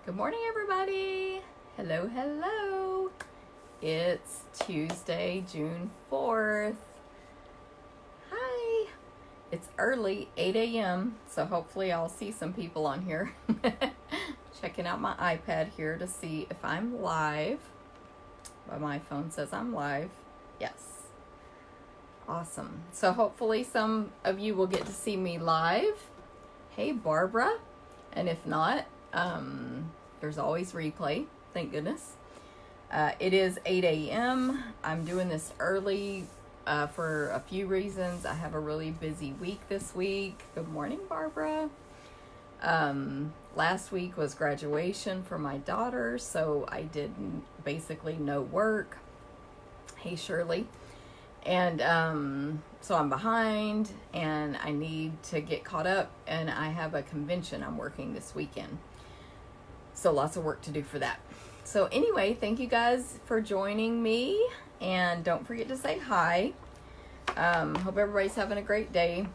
Good morning, everybody. Hello, hello. It's Tuesday, June 4th. Hi. It's early, 8 a.m., so hopefully I'll see some people on here. Checking out my iPad here to see if I'm live. But my phone says I'm live. Yes. Awesome. So hopefully some of you will get to see me live. Hey, Barbara. And if not, there's always replay. Thank goodness. It is 8 a.m. I'm doing this early for a few reasons. I have a really busy week this week. Good morning, Barbara. Last week was graduation for my daughter, so I did basically no work. Hey, Shirley. And so I'm behind and I need to get caught up, and I have a convention I'm working this weekend. So lots of work to do for that. So anyway, thank you guys for joining me, and don't forget to say hi. Hope everybody's having a great day.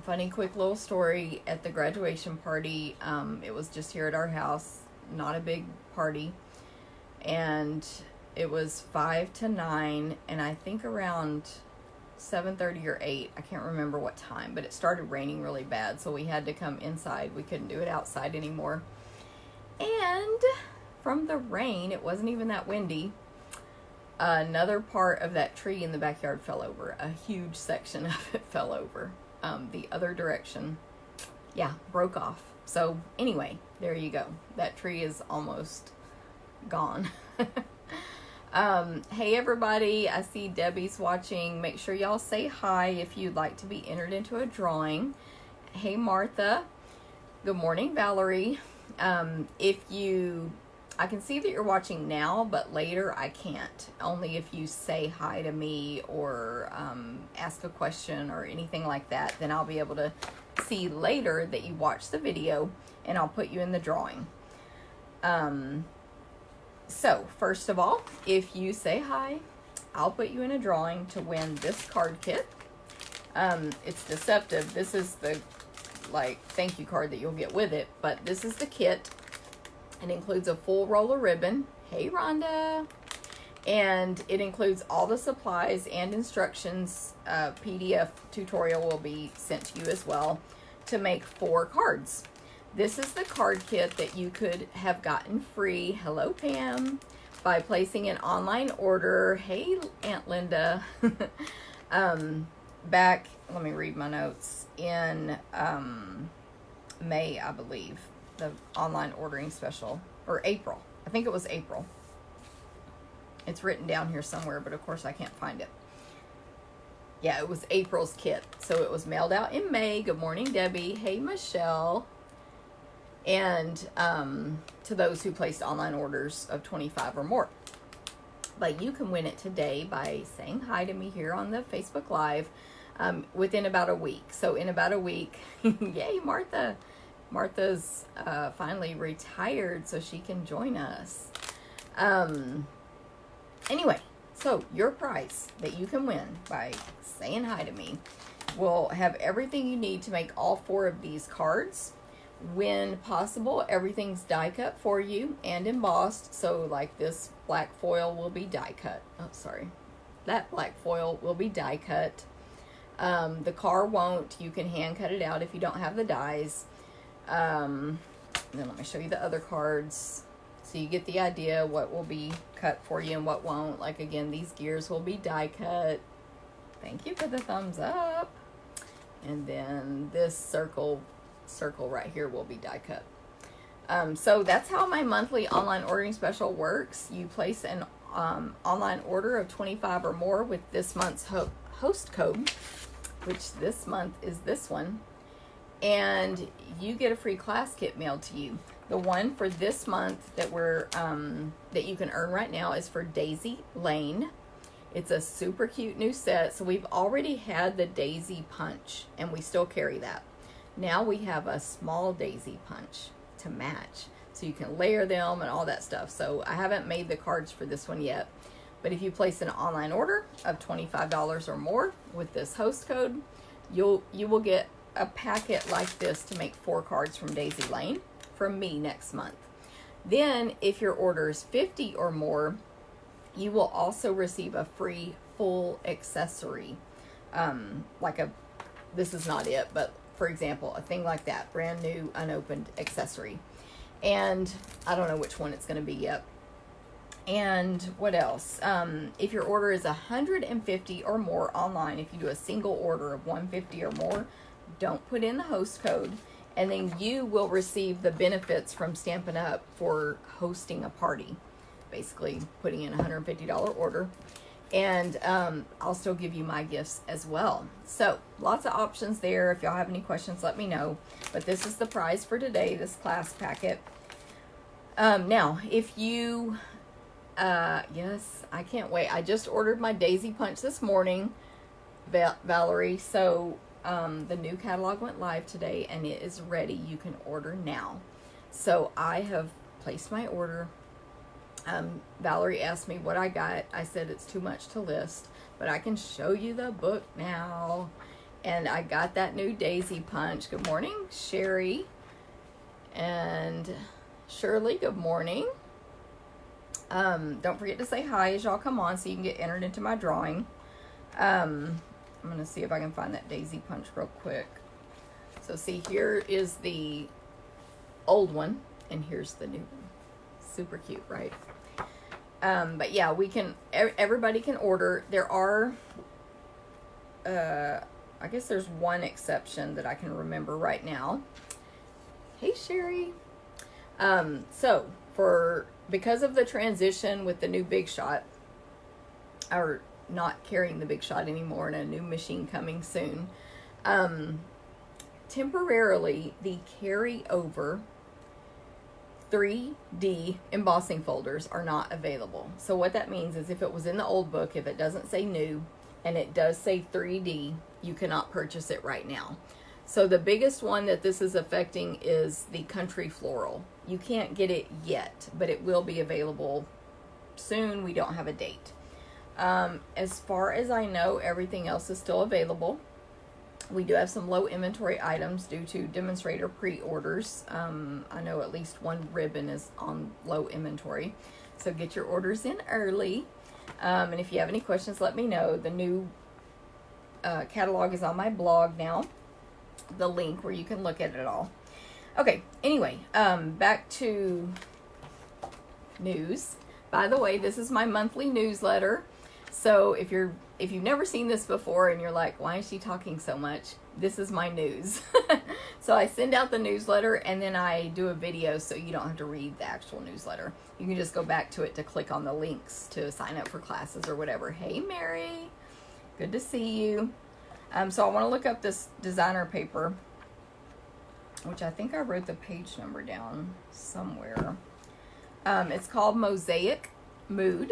Funny quick little story at the graduation party. It was just here at our house, not a big party. And it was 5 to 9, and I think around 7:30 or 8, I can't remember what time, but it started raining really bad, so we had to come inside. We couldn't do it outside anymore. And from the rain, it wasn't even that windy, another part of that tree in the backyard fell over. A huge section of it fell over. The other direction, broke off. So anyway, there you go. That tree is almost gone. Hey everybody, I see Debbie's watching. Make sure y'all say hi if you'd like to be entered into a drawing. Hey Martha. Good morning, Valerie. I can see that you're watching now, but later I can't. Only if you say hi to me or ask a question or anything like that, then I'll be able to see later that you watched the video, and I'll put you in the drawing. So, first of all, if you say hi, I'll put you in a drawing to win this card kit. It's deceptive. This is the, thank you card that you'll get with it, but this is the kit. It includes a full roll of ribbon. Hey, Rhonda. And it includes all the supplies and instructions. PDF tutorial will be sent to you as well to make 4 cards. This is the card kit that you could have gotten free, hello Pam, by placing an online order. Hey Aunt Linda. Back, let me read my notes, in May, I believe, the online ordering special, or April. I think it was April. It's written down here somewhere, but of course I can't find it. Yeah, it was April's kit. So it was mailed out in May. Good morning, Debbie. Hey, Michelle. And to those who placed online orders of 25 or more. But you can win it today by saying hi to me here on the Facebook Live within about a week. So in about a week, yay, Martha. Martha's finally retired so she can join us. Anyway, so your prize that you can win by saying hi to me will have everything you need to make all 4 of these cards. When possible, everything's die cut for you and embossed. So like this black foil will be die cut. Oh, sorry. That black foil will be die cut. The car won't. You can hand cut it out if you don't have the dies. And then let me show you the other cards so you get the idea what will be cut for you and what won't. Like again, these gears will be die cut. Thank you for the thumbs up. And then this circle right here will be die cut. So that's how my monthly online ordering special works. You place an online order of 25 or more with this month's host code, which this month is this one, and you get a free class kit mailed to you. The one for this month that we're that you can earn right now is for Daisy Lane. It's a super cute new set. So we've already had the Daisy Punch, and we still carry that. Now we have a small Daisy Punch to match, so you can layer them and all that stuff. So I haven't made the cards for this one yet, but if you place an online order of $25 or more with this host code, you will get a packet like this to make 4 cards from Daisy Lane from me next month. Then if your order is 50 or more, you will also receive a free full accessory. This is not it, but for example, a thing like that, brand new unopened accessory. And I don't know which one it's going to be yet. And what else? If your order is 150 or more online, if you do a single order of 150 or more, don't put in the host code, and then you will receive the benefits from Stampin' Up! For hosting a party. Basically, putting in a $150 order. And I'll still give you my gifts as well. So, lots of options there. If y'all have any questions, let me know. But this is the prize for today, this class packet. Now, if you... yes, I can't wait. I just ordered my Daisy Punch this morning, Valerie. So, the new catalog went live today, and it is ready. You can order now. So, I have placed my order. Valerie asked me what I got. I said it's too much to list, but I can show you the book now. And I got that new Daisy Punch. Good morning, Sherry. And Shirley, good morning. Don't forget to say hi as y'all come on so you can get entered into my drawing. I'm going to see if I can find that Daisy Punch real quick. So see, here is the old one, and here's the new one. Super cute, right? But yeah, everybody can order. There are, I guess there's one exception that I can remember right now. Hey, Sherry. Because of the transition with the new Big Shot, or not carrying the Big Shot anymore and a new machine coming soon, temporarily the carryover 3D embossing folders are not available. So what that means is if it was in the old book, if it doesn't say new and it does say 3D, you cannot purchase it right now. So the biggest one that this is affecting is the Country Floral. You can't get it yet, but it will be available soon. We don't have a date. As far as I know, everything else is still available. We do have some low inventory items due to demonstrator pre-orders. I know at least one ribbon is on low inventory. So get your orders in early. And if you have any questions, let me know. The new catalog is on my blog now. The link where you can look at it all. Okay, anyway, back to news. By the way, this is my monthly newsletter. So if you've never seen this before and you're like, why is she talking so much? This is my news. So I send out the newsletter and then I do a video so you don't have to read the actual newsletter. You can just go back to it to click on the links to sign up for classes or whatever. Hey, Mary. Good to see you. So I want to look up this designer paper, which I think I wrote the page number down somewhere. It's called Mosaic Mood.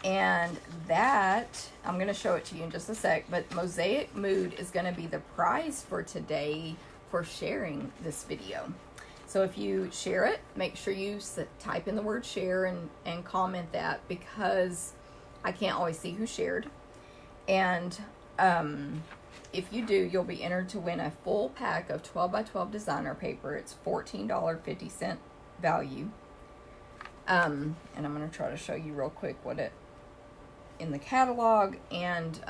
And that, I'm going to show it to you in just a sec, but Mosaic Mood is going to be the prize for today for sharing this video. So if you share it, make sure you type in the word share and comment that, because I can't always see who shared. And if you do, you'll be entered to win a full pack of 12 by 12 designer paper. It's $14.50 value. And I'm going to try to show you real quick what it in the catalog and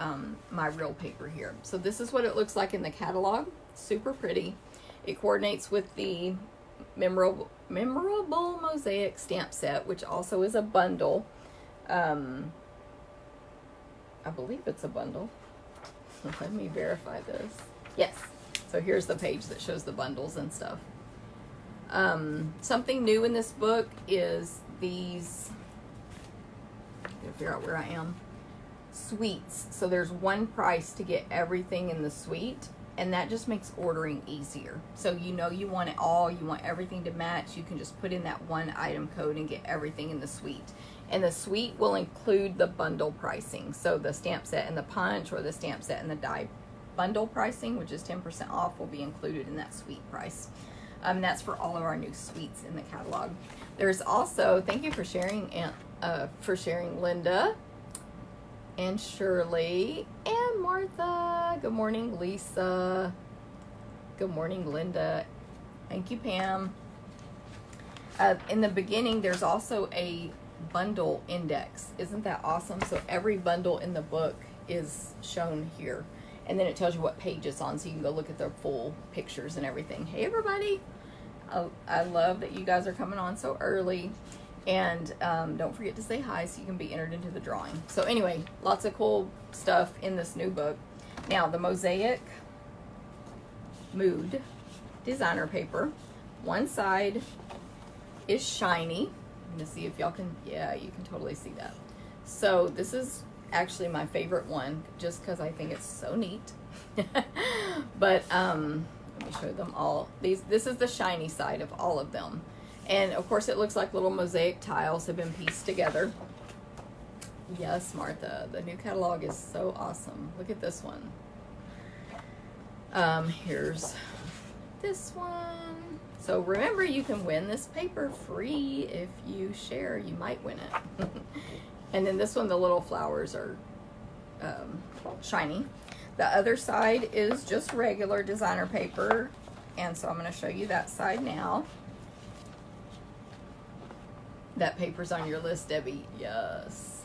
my real paper here. So this is what it looks like in the catalog. Super pretty. It coordinates with the memorable Mosaic stamp set, which also is a bundle. I believe it's a bundle. Let me verify this. Yes. So here's the page that shows the bundles and stuff. Something new in this book is these, I'm gonna figure out where I am, suites. So there's one price to get everything in the suite, and that just makes ordering easier. So you know you want it all, you want everything to match, you can just put in that one item code and get everything in the suite. And the suite will include the bundle pricing. So the stamp set and the punch, or the stamp set and the die bundle pricing, which is 10% off, will be included in that suite price. That's for all of our new suites in the catalog. There's also, thank you for sharing, Linda and Shirley and Martha. Good morning, Lisa. Good morning, Linda. Thank you, Pam. In the beginning, there's also a bundle index. Isn't that awesome? So every bundle in the book is shown here. And then it tells you what page it's on, so you can go look at the full pictures and everything. Hey, everybody. I love that you guys are coming on so early. And don't forget to say hi so you can be entered into the drawing. So anyway, lots of cool stuff in this new book. Now, the Mosaic Mood designer paper. One side is shiny. I'm going to see if y'all can, yeah, you can totally see that. So this is actually my favorite one just because I think it's so neat. But let me show them all. This is the shiny side of all of them. And of course it looks like little mosaic tiles have been pieced together. Yes, Martha, the new catalog is so awesome. Look at this one. Here's this one. So remember, you can win this paper free if you share. You might win it. And then this one, the little flowers are shiny. The other side is just regular designer paper. And so I'm going to show you that side now. That paper's on your list, Debbie. Yes.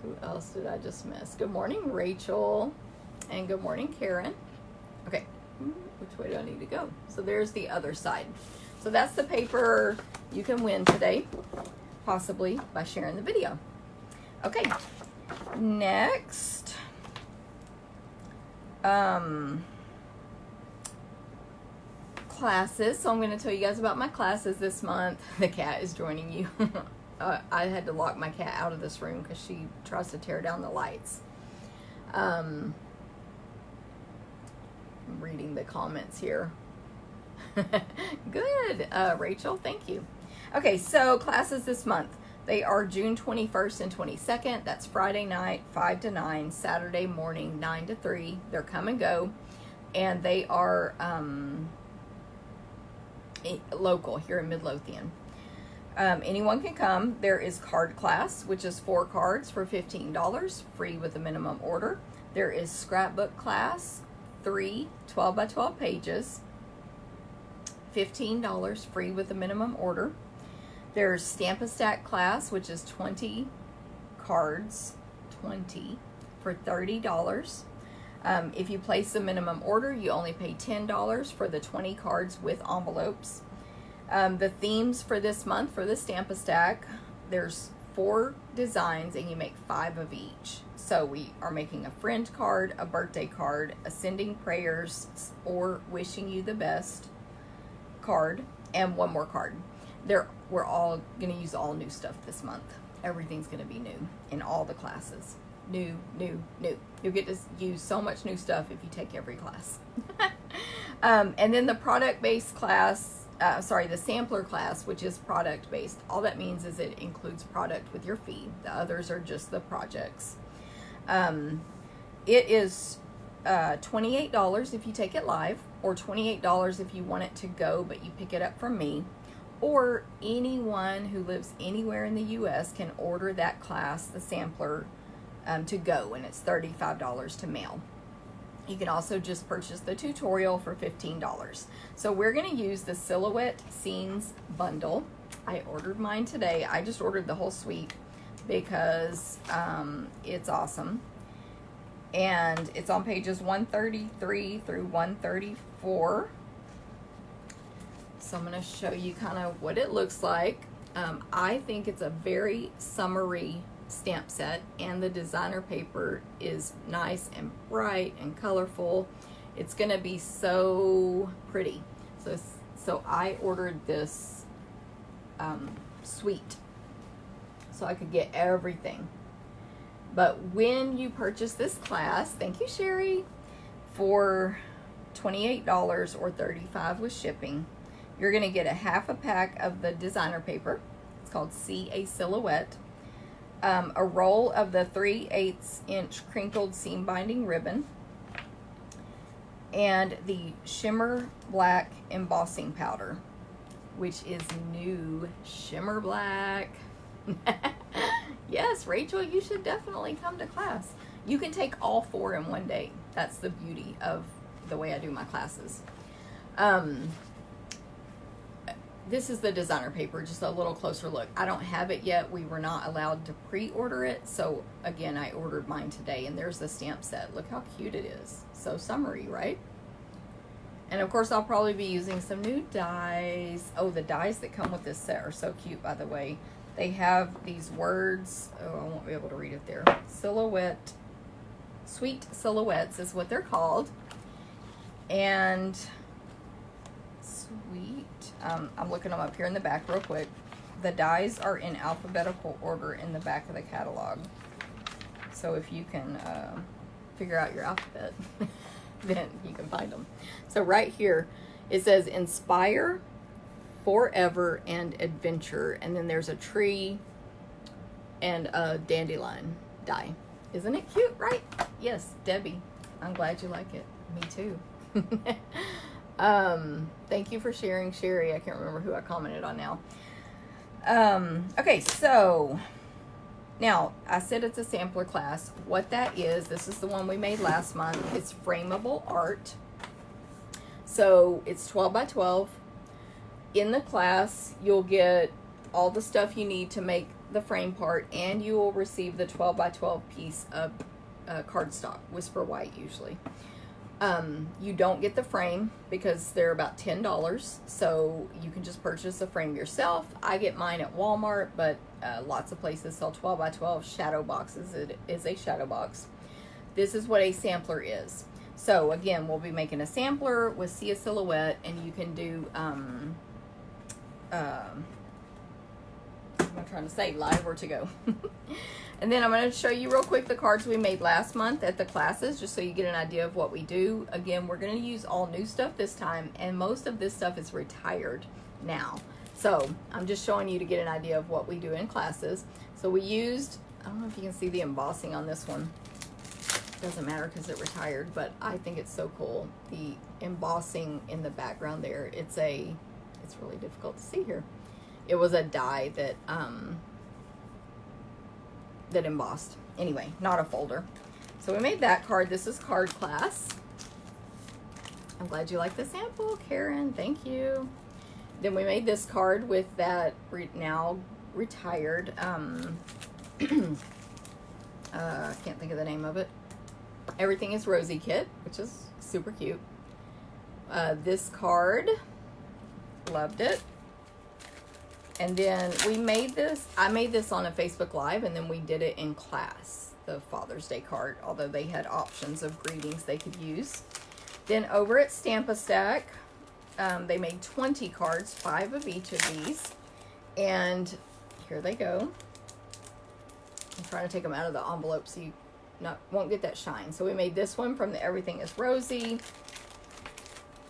Who else did I just miss? Good morning, Rachel. And good morning, Karen. Okay. Which way do I need to go? So there's the other side. So that's the paper you can win today, possibly by sharing the video. Okay. Next. Classes. So I'm going to tell you guys about my classes this month. The cat is joining you. I had to lock my cat out of this room because she tries to tear down the lights. I'm reading the comments here. Good, Rachel, thank you. Okay, so classes this month. They are June 21st and 22nd. That's Friday night, 5 to 9, Saturday morning, 9 to 3. They're come and go. And they are local here in Midlothian. Anyone can come. There is card class, which is 4 cards for $15, free with a minimum order. There is scrapbook class, 3 12 by 12 pages, $15, free with a minimum order. There's Stamp-A-Stack class, which is 20 cards, 20 for $30. If you place a minimum order, you only pay $10 for the 20 cards with envelopes. The themes for this month for the Stamp-A-Stack, there's 4 designs and you make 5 of each. So we are making a friend card, a birthday card, a sending prayers or wishing you the best card, and one more card. We're all going to use all new stuff this month. Everything's going to be new in all the classes. New. You'll get to use so much new stuff if you take every class. And then the product-based class, the sampler class, which is product-based. All that means is it includes product with your fee. The others are just the projects. It is $28 if you take it live, or $28 if you want it to go but you pick it up from me. Or anyone who lives anywhere in the U.S. can order that class, the sampler, to go, and it's $35 to mail. You can also just purchase the tutorial for $15. So we're going to use the Silhouette Scenes bundle. I ordered mine today. I just ordered the whole suite because it's awesome. And it's on pages 133 through 134. So I'm going to show you kind of what it looks like. I think it's a very summery stamp set, and the designer paper is nice and bright and colorful. It's going to be so pretty. So I ordered this suite so I could get everything. But when you purchase this class, thank you, Sherry, for $28 or $35 with shipping, you're going to get a half a pack of the designer paper. It's called See a Silhouette. A roll of the 3/8 inch crinkled seam binding ribbon, and the shimmer black embossing powder, which is new. Shimmer black. Yes, Rachel, you should definitely come to class. You can take all 4 in one day. That's the beauty of the way I do my classes. this is the designer paper, just a little closer look. I don't have it yet. We were not allowed to pre-order it. So again, I ordered mine today, and there's the stamp set. Look how cute it is. So summery, right? And of course, I'll probably be using some new dies. Oh, the dies that come with this set are so cute, by the way. They have these words. Oh, I won't be able to read it there. Silhouette. Sweet Silhouettes is what they're called. And sweet. I'm looking them up here in the back real quick. The dies are in alphabetical order in the back of the catalog. So if you can figure out your alphabet, then you can find them. So right here, it says Inspire, Forever, and Adventure. And then there's a tree and a dandelion die. Isn't it cute, right? Yes, Debbie. I'm glad you like it. Me too. Thank you for sharing, Sherry. I can't remember who I commented on now. Okay, so now I said it's a sampler class. What that is, this is the one we made last month. It's frameable art. So it's 12 by 12. In the class, you'll get all the stuff you need to make the frame part, and you will receive the 12 by 12 piece of cardstock, Whisper White usually. You don't get the frame because they're about $10, so you can just purchase a frame yourself. I get mine at Walmart, but lots of places sell 12 by 12 shadow boxes. It is a shadow box. This is what a sampler is. So again, we'll be making a sampler with See a Silhouette, and you can do I'm trying to say live or to go. And then I'm going to show you real quick the cards we made last month at the classes, just so you get an idea of what we do. Again, we're going to use all new stuff this time, and most of this stuff is retired now. So I'm just showing you to get an idea of what we do in classes. So we used, I don't know if you can see the embossing on this one. Doesn't matter because it retired, but I think it's so cool. The embossing in the background there, it's really difficult to see here. It was a die that that embossed. Anyway, not a folder. So we made that card. This is card class. I'm glad you like the sample, Karen. Thank you. Then we made this card with that now retired, can't think of the name of it. Everything is Rosy kit, which is super cute. This card, loved it. And then we made this, I made this on a Facebook Live, and then we did it in class, the Father's Day card, although they had options of greetings they could use. Then over at Stamp-A-Stack, they made 20 cards, 5 of each of these. And here they go. I'm trying to take them out of the envelope so you won't get that shine. So we made this one from the Everything is Rosy.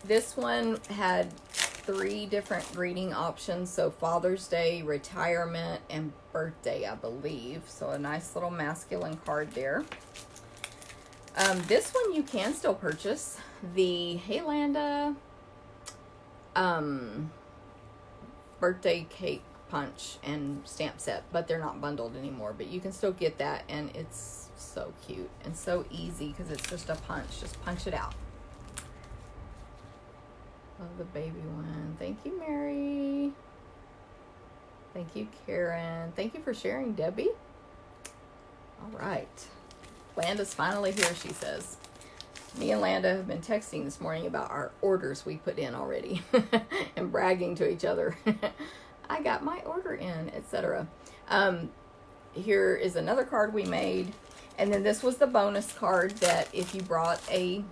This one had 3 different greeting options. So Father's Day, retirement, and birthday, I believe. So a nice little masculine card there. This one you can still purchase. The Hey Landa birthday cake punch and stamp set, but they're not bundled anymore. But you can still get that, and it's so cute and so easy because it's just a punch. Just punch it out. Love the baby one. Thank you, Mary. Thank you, Karen. Thank you for sharing, Debbie. All right. Landa's finally here, she says. Me and Landa have been texting this morning about our orders we put in already and bragging to each other. I got my order in, etc. Here is another card we made. And then this was the bonus card that if you brought a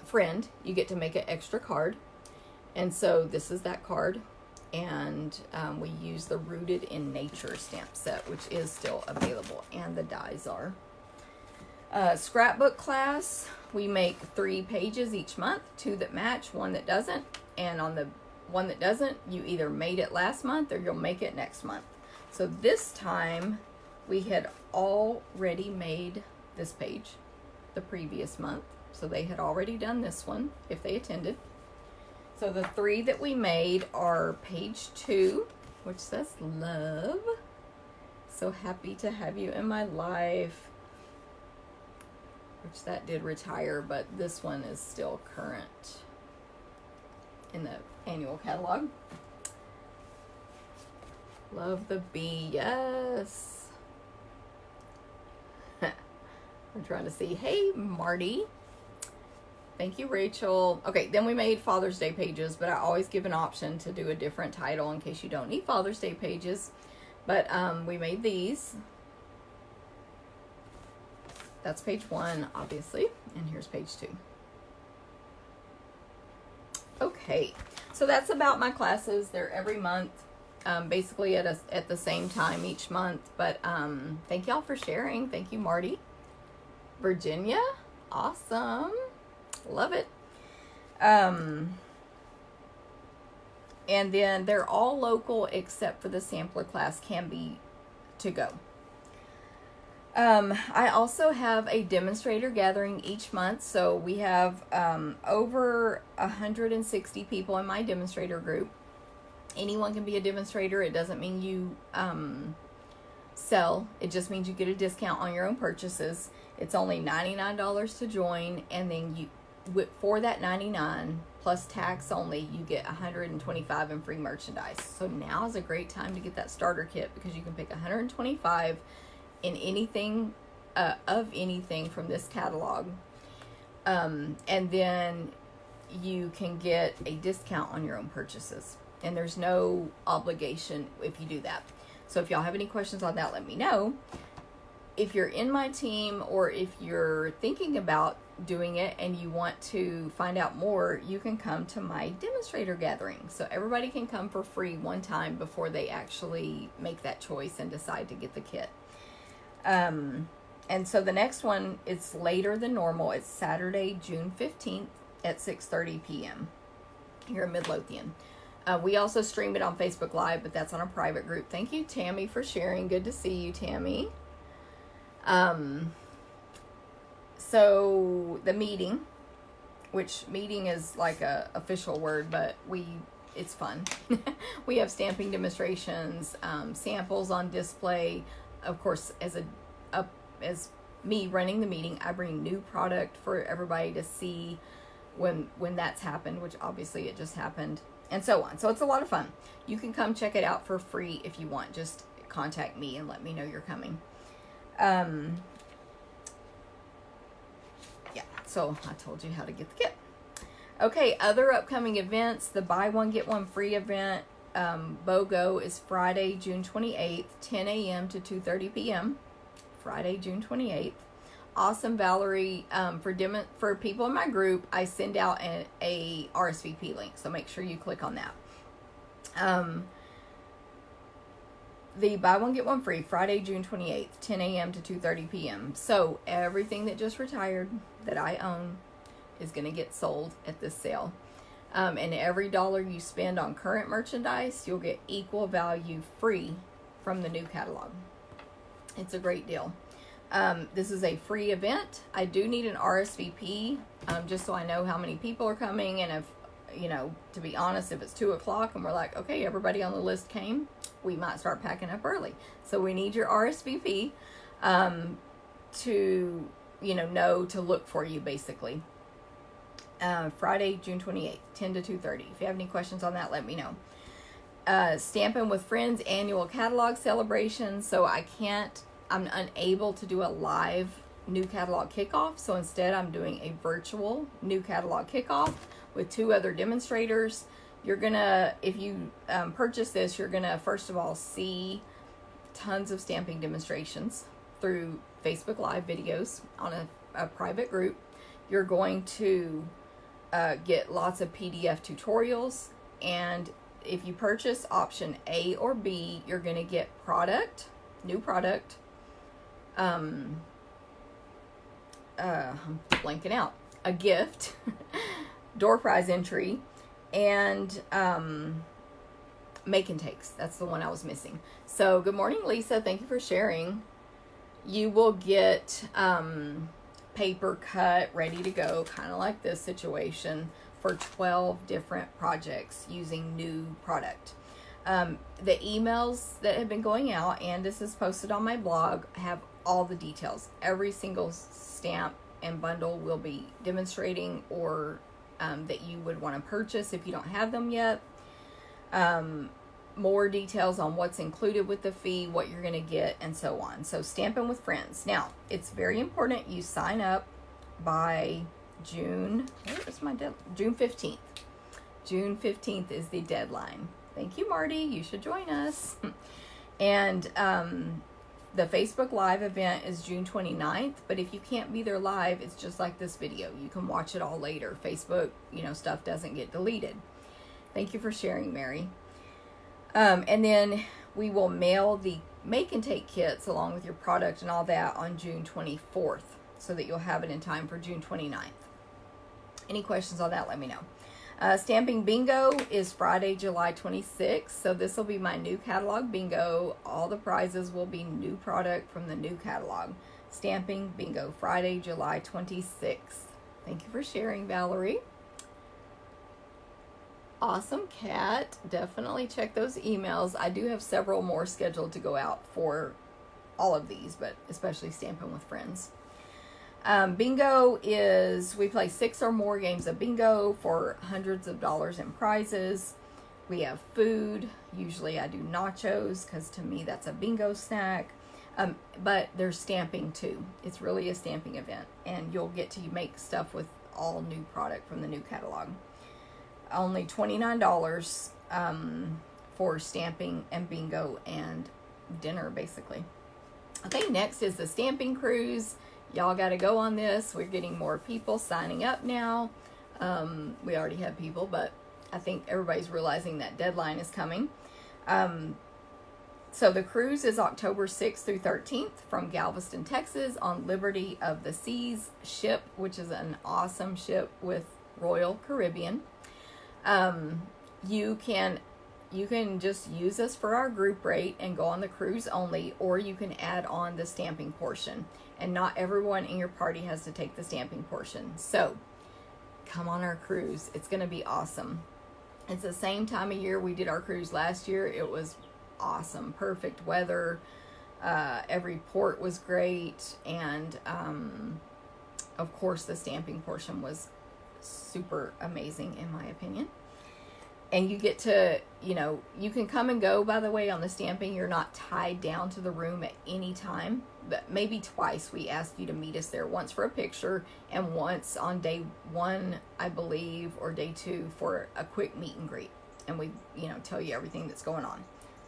friend, you get to make an extra card. And so this is that card. And we use the Rooted in Nature stamp set, which is still available. And the dies are. Scrapbook class, we make 3 pages each month, 2 that match, 1 that doesn't. And on the one that doesn't, you either made it last month or you'll make it next month. So this time we had already made this page the previous month. So they had already done this one if they attended. So the 3 that we made are page 2, which says love. So happy to have you in my life. Which that did retire, but this one is still current in the annual catalog. Love the bee. Yes. I'm trying to see. Hey, Marty. Thank you, Rachel. Okay, then we made Father's Day pages, but I always give an option to do a different title in case you don't need Father's Day pages. But we made these. That's page 1, obviously. And here's page 2. Okay, so that's about my classes. They're every month, basically at the same time each month. But thank y'all for sharing. Thank you, Marty. Virginia, awesome. Love it. And then they're all local except for the sampler class can be to go. I also have a demonstrator gathering each month. So we have over 160 people in my demonstrator group. Anyone can be a demonstrator. It doesn't mean you sell. It just means you get a discount on your own purchases. It's only $99 to join, and then for that $99 plus tax only, you get $125 in free merchandise. So now is a great time to get that starter kit because you can pick $125 in anything of anything from this catalog, and then you can get a discount on your own purchases, and there's no obligation if you do that. So if y'all have any questions on that, let me know. If you're in my team or if you're thinking about doing it and you want to find out more, you can come to my demonstrator gathering. So everybody can come for free one time before they actually make that choice and decide to get the kit. And so the next one is later than normal. It's Saturday, June 15th at 6:30 p.m. here in Midlothian. We also stream it on Facebook Live, but that's on a private group. Thank you, Tammy, for sharing. Good to see you, Tammy. So the meeting, which meeting is like a official word, but it's fun. We have stamping demonstrations, samples on display. Of course, as me running the meeting, I bring new product for everybody to see when that's happened, which obviously it just happened, and so on. So it's a lot of fun. You can come check it out for free if you want. Just contact me and let me know you're coming. Yeah, so I told you how to get the kit. Okay, other upcoming events. The buy one, get one free event, BOGO, is Friday, June 28th, 10 a.m. to 2:30 p.m. Friday, June 28th. Awesome, Valerie. For people in my group, I send out a RSVP link, so make sure you click on that. The buy one, get one free, Friday, June 28th, 10 a.m. to 2:30 p.m. So everything that just retired that I own is going to get sold at this sale. And every dollar you spend on current merchandise, you'll get equal value free from the new catalog. It's a great deal. This is a free event. I do need an RSVP, just so I know how many people are coming. And if, to be honest, if it's 2 o'clock and we're like, okay, everybody on the list came, we might start packing up early. So we need your RSVP, to, know to look for you, basically. Friday, June 28th, 10 to 2:30. If you have any questions on that, let me know. Stampin' with Friends annual catalog celebration. So I'm unable to do a live new catalog kickoff. So instead I'm doing a virtual new catalog kickoff with 2 other demonstrators. You're gonna, if you purchase this, you're gonna first of all see tons of stamping demonstrations through Facebook Live videos on a private group. You're going to get lots of PDF tutorials, and if you purchase option A or B, you're going to get new product. I'm blanking out. A gift, door prize entry, and make and takes. That's the one I was missing. So good morning, Lisa. Thank you for sharing. You will get paper cut, ready to go, kind of like this situation, for 12 different projects using new product. The emails that have been going out, and this is posted on my blog, have all the details. Every single stamp and bundle will be demonstrating, or that you would want to purchase if you don't have them yet. more details on what's included with the fee, what you're going to get, and so on. So Stampin' with Friends. Now, it's very important you sign up by June 15th. June 15th is the deadline. Thank you, Marty. You should join us. And the Facebook Live event is June 29th, but if you can't be there live, it's just like this video. You can watch it all later. Facebook, stuff doesn't get deleted. Thank you for sharing, Mary. And then we will mail the make and take kits along with your product and all that on June 24th so that you'll have it in time for June 29th. Any questions on that, let me know. Stamping Bingo is Friday, July 26th. So this will be my new catalog bingo. All the prizes will be new product from the new catalog. Stamping Bingo, Friday, July 26th. Thank you for sharing, Valerie. Awesome, Kat. Definitely check those emails. I do have several more scheduled to go out for all of these, but especially Stampin' with Friends. Bingo is, we play 6 or more games of bingo for hundreds of dollars in prizes. We have food. Usually I do nachos because to me that's a bingo snack. But there's stamping too. It's really a stamping event, and you'll get to make stuff with all new product from the new catalog. Only $29 for stamping and bingo and dinner, basically. Okay, next is the stamping cruise. Y'all got to go on this. We're getting more people signing up now. We already have people, but I think everybody's realizing that deadline is coming. So the cruise is October 6th through 13th from Galveston, Texas on Liberty of the Seas ship, which is an awesome ship with Royal Caribbean. You can just use us for our group rate and go on the cruise only, or you can add on the stamping portion. And not everyone in your party has to take the stamping portion. So come on our cruise. It's going to be awesome. It's the same time of year we did our cruise last year. It was awesome. Perfect weather. Every port was great. And of course the stamping portion was super amazing in my opinion. And you get to, you can come and go, by the way, on the stamping. You're not tied down to the room at any time. But maybe twice we asked you to meet us there. Once for a picture and once on day 1, I believe, or day 2 for a quick meet and greet. And we, tell you everything that's going on.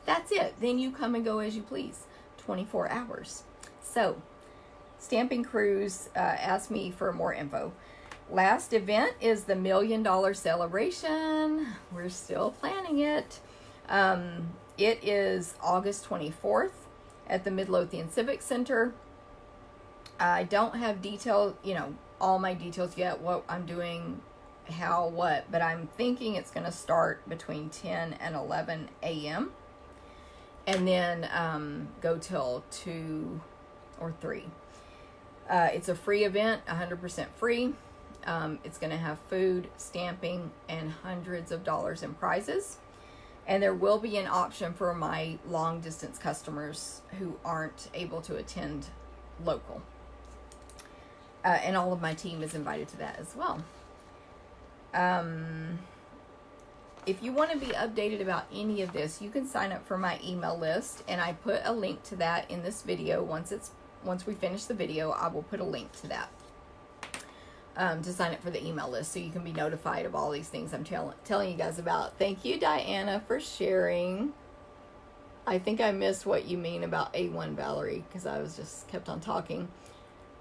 That's it. Then you come and go as you please. 24 hours. So, Stamping Cruise, ask me for more info. Last event is the $1 Million Celebration. We're still planning it. It is August 24th at the Midlothian Civic Center. I don't have detail, all my details yet, what I'm doing, how, what, but I'm thinking it's going to start between 10 and 11 a.m. and then go till 2 or 3. It's a free event, 100% free. It's going to have food, stamping, and hundreds of dollars in prizes. And there will be an option for my long distance customers who aren't able to attend local. And all of my team is invited to that as well. If you want to be updated about any of this, you can sign up for my email list. And I put a link to that in this video. Once we finish the video, I will put a link to that. To sign up for the email list so you can be notified of all these things I'm telling you guys about. Thank you, Diana, for sharing. I think I missed what you mean about A1, Valerie, because I was just kept on talking.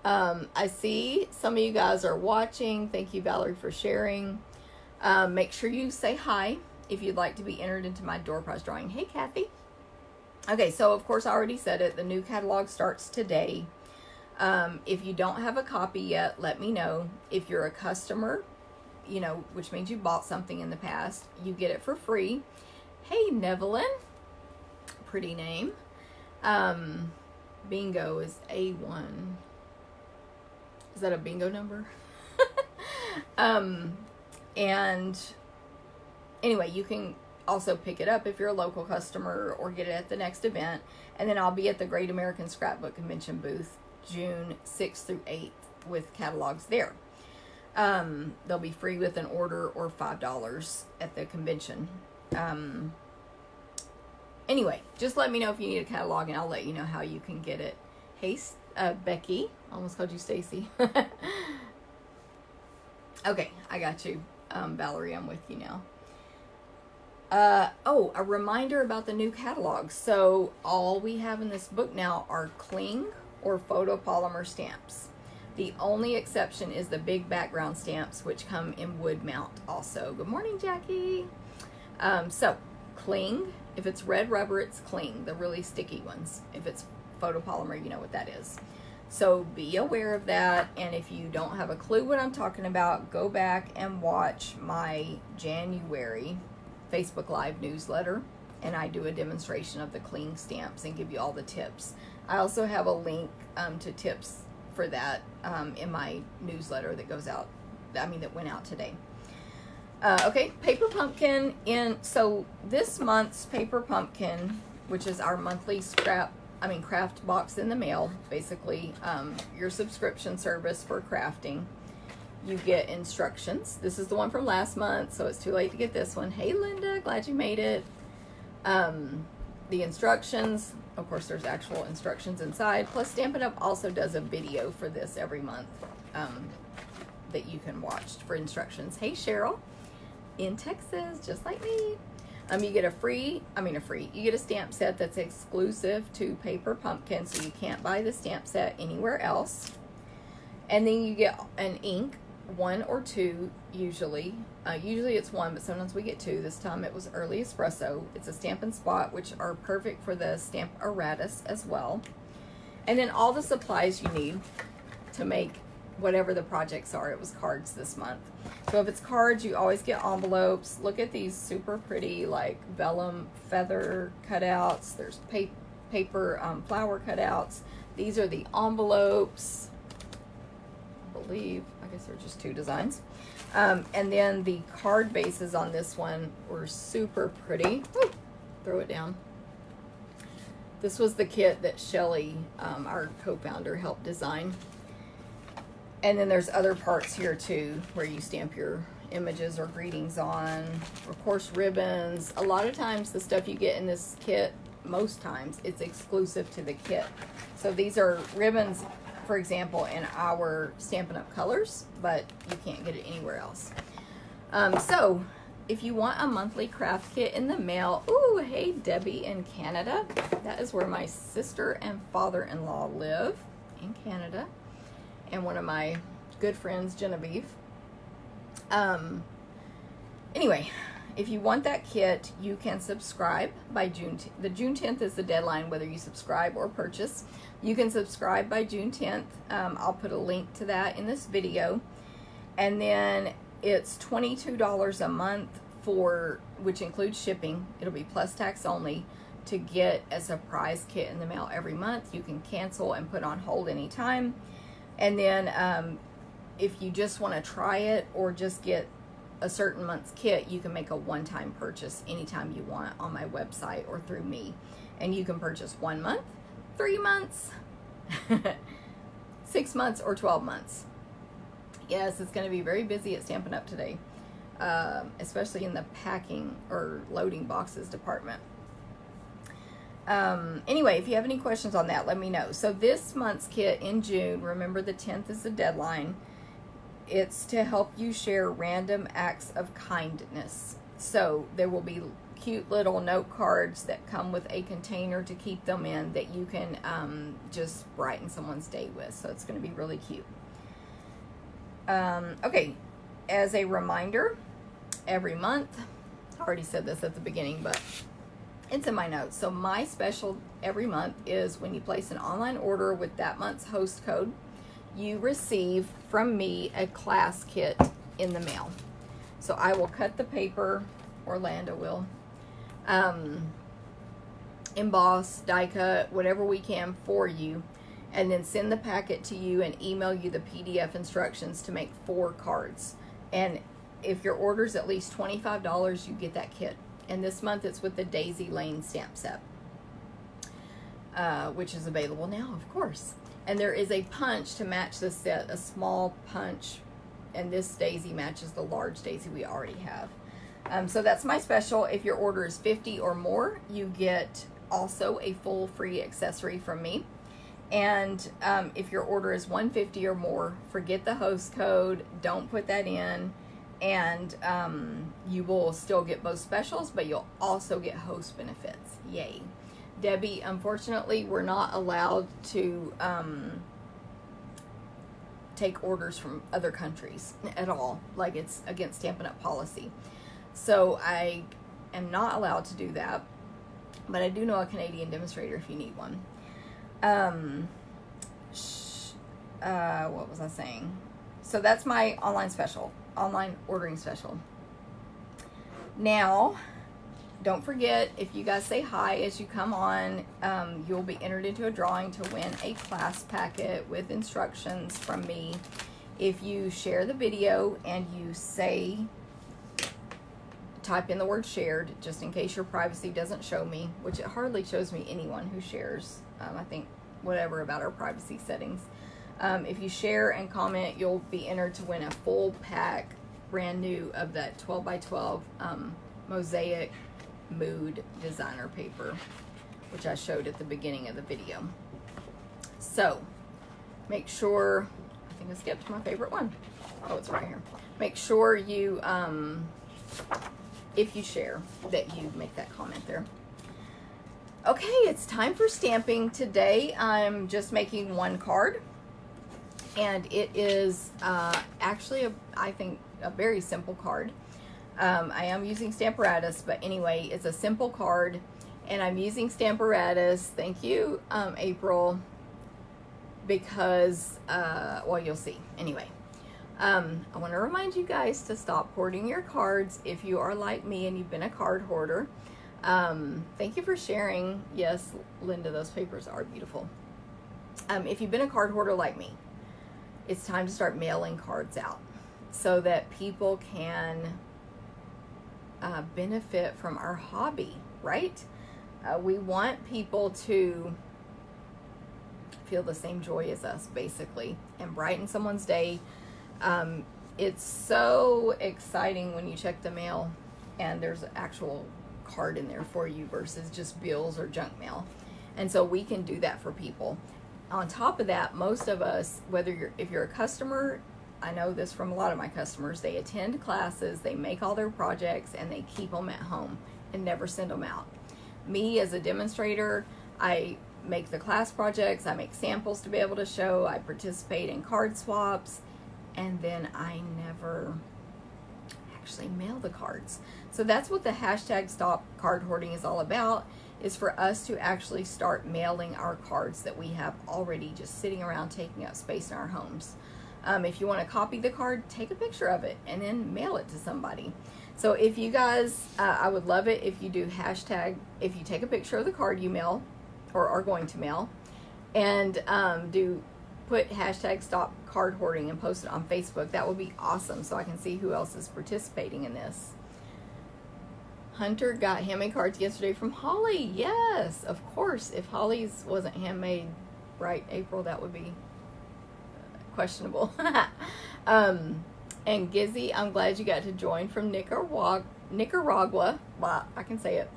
I see some of you guys are watching. Thank you, Valerie, for sharing. Make sure you say hi if you'd like to be entered into my door prize drawing. Hey, Kathy. Okay, so of course I already said it. The new catalog starts today. If you don't have a copy yet, let me know. If you're a customer, which means you bought something in the past, you get it for free. Hey, Nevelyn. Pretty name. Bingo is A1. Is that a bingo number? And anyway, you can also pick it up if you're a local customer or get it at the next event. And then I'll be at the Great American Scrapbook Convention booth June 6th through 8th with catalogs there. They'll be free with an order or $5 at the convention. Anyway, just let me know if you need a catalog, and I'll let you know how you can get it. Hey, Becky. Almost called you Stacy. Okay, I got you. Valerie, I'm with you now. Oh, a reminder about the new catalog. So all we have in this book now are cling or photopolymer stamps. The only exception is the big background stamps, which come in wood mount also. Good morning, Jackie. So cling, if it's red rubber, it's cling, the really sticky ones. If it's photopolymer, you know what that is. So be aware of that, and if you don't have a clue what I'm talking about, go back and watch my January Facebook Live newsletter, and I do a demonstration of the cling stamps and give you all the tips. I also have a link to tips for that in my newsletter that goes out, that went out today. Okay, Paper Pumpkin. So this month's Paper Pumpkin, which is our monthly craft box in the mail, basically your subscription service for crafting. You get instructions. This is the one from last month, so it's too late to get this one. Hey Linda, glad you made it. The instructions, of course there's actual instructions inside, plus Stampin' Up! Also does a video for this every month that you can watch for instructions. Hey Cheryl, in Texas, just like me. You get you get a stamp set that's exclusive to Paper Pumpkin, so you can't buy the stamp set anywhere else. And then you get an ink, 1 or 2 usually. Usually it's 1, but sometimes we get 2. This time it was Early Espresso. It's a Stampin' Spot, which are perfect for the Stamp Erratus as well. And then all the supplies you need to make whatever the projects are. It was cards this month. So if it's cards, you always get envelopes. Look at these super pretty like vellum feather cutouts. There's paper flower cutouts. These are the envelopes. I guess they're just 2 designs. And then the card bases on this one were super pretty. Woo! Throw it down. This was the kit that Shelly, our co-founder, helped design. And then there's other parts here too where you stamp your images or greetings on. Of course, ribbons. A lot of times the stuff you get in this kit, most times, it's exclusive to the kit. So these are ribbons, for example, in our Stampin' Up! Colors, but you can't get it anywhere else. So if you want a monthly craft kit in the mail, ooh, hey Debbie in Canada. That is where my sister and father-in-law live, in Canada. And one of my good friends, Genevieve. Anyway, if you want that kit, you can subscribe by June. The June 10th is the deadline, whether you subscribe or purchase. You can subscribe by June 10th. I'll put a link to that in this video. And then it's $22 a month which includes shipping. It'll be plus tax only, to get a surprise kit in the mail every month. You can cancel and put on hold anytime. And then if you just want to try it or just get a certain month's kit, you can make a one-time purchase anytime you want on my website or through me. And you can purchase 1 month, 3 months, 6 months, or 12 months. Yes, it's going to be very busy at Stampin' Up! Today, especially in the packing or loading boxes department. Anyway, if you have any questions on that, let me know. So this month's kit in June, remember the 10th is the deadline. It's to help you share random acts of kindness. So there will be cute little note cards that come with a container to keep them in that you can just brighten someone's day with. So it's going to be really cute. Okay, as a reminder, every month, I already said this at the beginning, but it's in my notes. So my special every month is when you place an online order with that month's host code, you receive from me a class kit in the mail. So I will cut the paper, Orlando will, emboss, die cut, whatever we can for you, and then send the packet to you and email you the PDF instructions to make 4 cards. And if your order's at least $25, you get that kit. And this month it's with the Daisy Lane stamp set, which is available now, of course. And there is a punch to match the set, a small punch, and this daisy matches the large daisy we already have. So that's my special. If your order is 50 or more, you get also a full free accessory from me. And if your order is 150 or more, forget the host code. Don't put that in. And you will still get both specials, but you'll also get host benefits. Yay. Debbie, unfortunately, we're not allowed to take orders from other countries at all. Like, it's against Stampin' Up! Policy. So I am not allowed to do that. But I do know a Canadian demonstrator if you need one. What was I saying? So that's my online special. Online ordering special. Now, don't forget, if you guys say hi as you come on, you'll be entered into a drawing to win a class packet with instructions from me. If you share the video and you type in the word shared, just in case your privacy doesn't show me, which it hardly shows me anyone who shares. I think whatever about our privacy settings. If you share and comment, you'll be entered to win a full pack, brand new, of that 12 by 12 Mosaic mood designer paper, which I showed at the beginning of the video. So make sure, I think I skipped my favorite one. Oh, it's right here. Make sure you, if you share, that you make that comment there. Okay, it's time for stamping. Today I'm just making one card, and it is actually, I think, a very simple card. I am using Stamparatus, but anyway, it's a simple card, and I'm using Stamparatus, thank you, April, because, well, you'll see. Anyway, I want to remind you guys to stop hoarding your cards if you are like me and you've been a card hoarder. Thank you for sharing. Yes, Linda, those papers are beautiful. If you've been a card hoarder like me, it's time to start mailing cards out so that people can benefit from our hobby, right? We want people to feel the same joy as us, basically, and brighten someone's day. It's so exciting when you check the mail and there's an actual card in there for you versus just bills or junk mail. And so we can do that for people. On top of that, most of us, if you're a customer, I know this from a lot of my customers, they attend classes, they make all their projects, and they keep them at home and never send them out. Me, as a demonstrator, I make the class projects, I make samples to be able to show, I participate in card swaps, and then I never actually mail the cards. So that's what the hashtag Stop Card Hoarding is all about, is for us to actually start mailing our cards that we have already just sitting around taking up space in our homes. If you want to copy the card, take a picture of it and then mail it to somebody. So if you guys, I would love it if you do hashtag, if you take a picture of the card you mail or are going to mail, and put hashtag Stop Card Hoarding and post it on Facebook. That would be awesome, so I can see who else is participating in this. Hunter got handmade cards yesterday from Holly. Yes, of course. If Holly's wasn't handmade, right, April, that would be questionable. And Gizzy, I'm glad you got to join from Nicaragua. Wow, I can say it.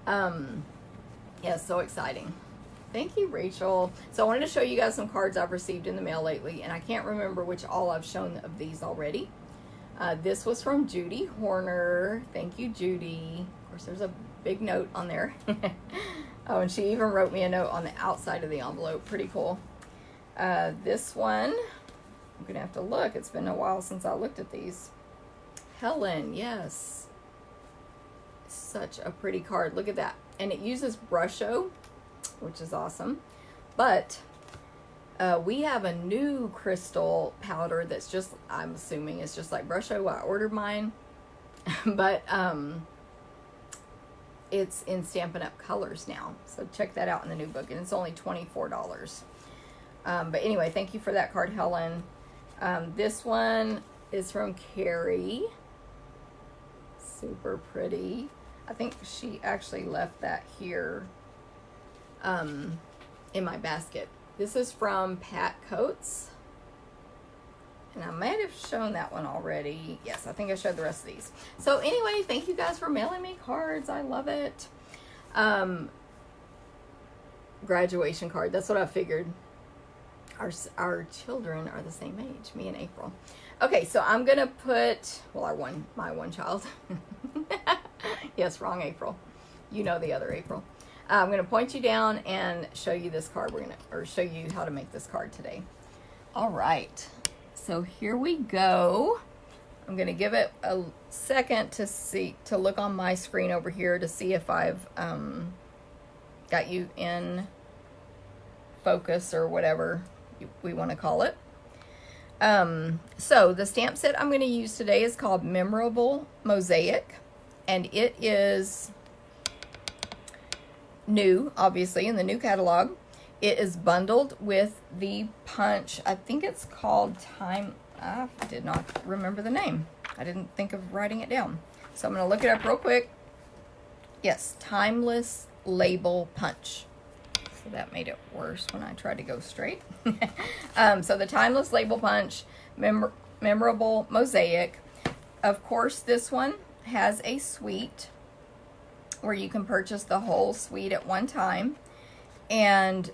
Yeah, so exciting. Thank you, Rachel. So I wanted to show you guys some cards I've received in the mail lately, and I can't remember which all I've shown of these already. This was from Judy Horner. Thank you, Judy. Of course, there's a big note on there. Oh, and she even wrote me a note on the outside of the envelope. Pretty cool. This one, I'm going to have to look. It's been a while since I looked at these. Helen, yes. Such a pretty card. Look at that. And it uses Brusho, which is awesome. But we have a new crystal powder that's just, I'm assuming it's just like Brusho. I ordered mine. But it's in Stampin' Up! Colors now. So check that out in the new book. And it's only $24. But anyway, thank you for that card, Helen. This one is from Carrie. Super pretty. I think she actually left that here in my basket. This is from Pat Coates. And I might have shown that one already. Yes, I think I showed the rest of these. So anyway, thank you guys for mailing me cards. I love it. Graduation card. That's what I figured. Our children are the same age, me and April. Okay, so I'm gonna put, well, my one child. Yes, wrong April. You know the other April. I'm gonna point you down and show you this card. Show you how to make this card today. All right. So here we go. I'm gonna give it a second to look on my screen over here to see if I've got you in focus or whatever we want to call it. So the stamp set I'm going to use today is called Memorable Mosaic, and it is new, obviously, in the new catalog. It is bundled with the punch. I think it's called Time. I did not remember the name. I didn't think of writing it down. So I'm going to look it up real quick. Yes, Timeless Label Punch. So that made it worse when I tried to go straight. So the Timeless Label Punch, Memorable Mosaic. Of course, this one has a suite where you can purchase the whole suite at one time. And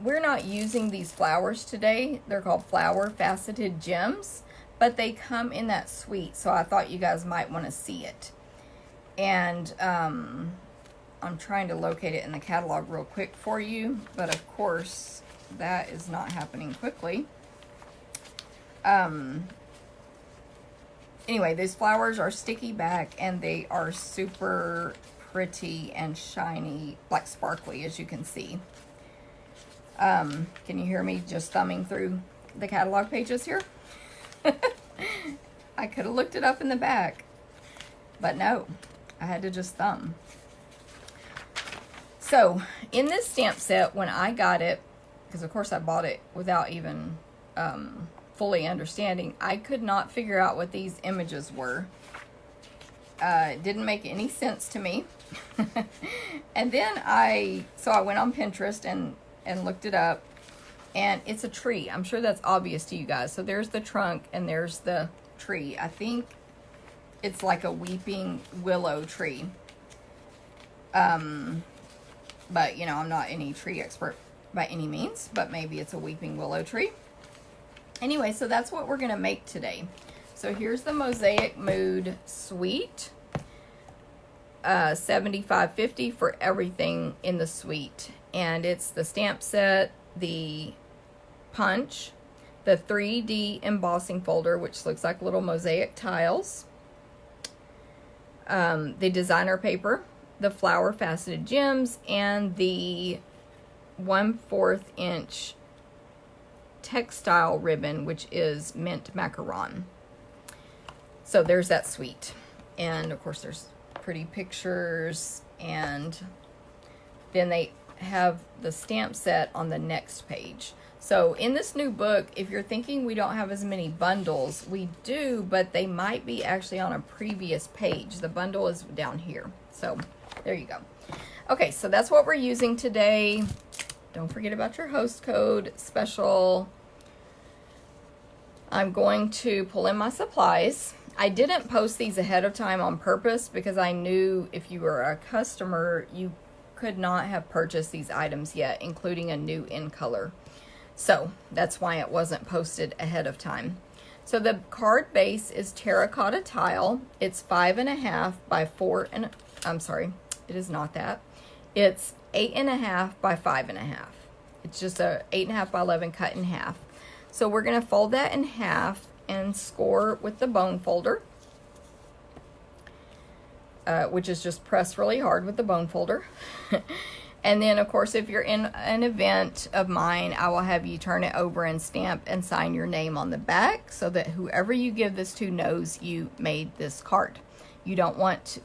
we're not using these flowers today. They're called Flower Faceted Gems, but they come in that suite. So I thought you guys might want to see it. And I'm trying to locate it in the catalog real quick for you, but of course that is not happening quickly. Anyway, these flowers are sticky back and they are super pretty and shiny, like sparkly, as you can see. Can you hear me just thumbing through the catalog pages here? I could have looked it up in the back, but no, I had to just thumb. So in this stamp set, when I got it, because of course I bought it without even fully understanding, I could not figure out what these images were. It didn't make any sense to me. And then I went on Pinterest and looked it up, and it's a tree. I'm sure that's obvious to you guys. So there's the trunk and there's the tree. I think it's like a weeping willow tree. But, you know, I'm not any tree expert by any means, but maybe it's a weeping willow tree. Anyway, so that's what we're going to make today. So here's the Mosaic Mood Suite. $75.50 for everything in the suite. And it's the stamp set, the punch, the 3D embossing folder, which looks like little mosaic tiles, the designer paper, the flower faceted gems, and the 1/4 inch textile ribbon, which is mint macaron. So there's that suite. And of course there's pretty pictures, and then they have the stamp set on the next page. So in this new book, if you're thinking we don't have as many bundles, we do, but they might be actually on a previous page. The bundle is down here. So there you go. Okay, so that's what we're using today. Don't forget about your host code special. I'm going to pull in my supplies. I didn't post these ahead of time on purpose because I knew if you were a customer, you could not have purchased these items yet, including a new in color. So that's why it wasn't posted ahead of time. So the card base is terracotta tile. It's 5.5 by 4 and I'm sorry, it is not that. It's 8.5 by 5.5. It's just a 8.5 by 11 cut in half. So we're gonna fold that in half and score with the bone folder, which is just press really hard with the bone folder. And then, of course, if you're in an event of mine, I will have you turn it over and stamp and sign your name on the back so that whoever you give this to knows you made this card. You don't want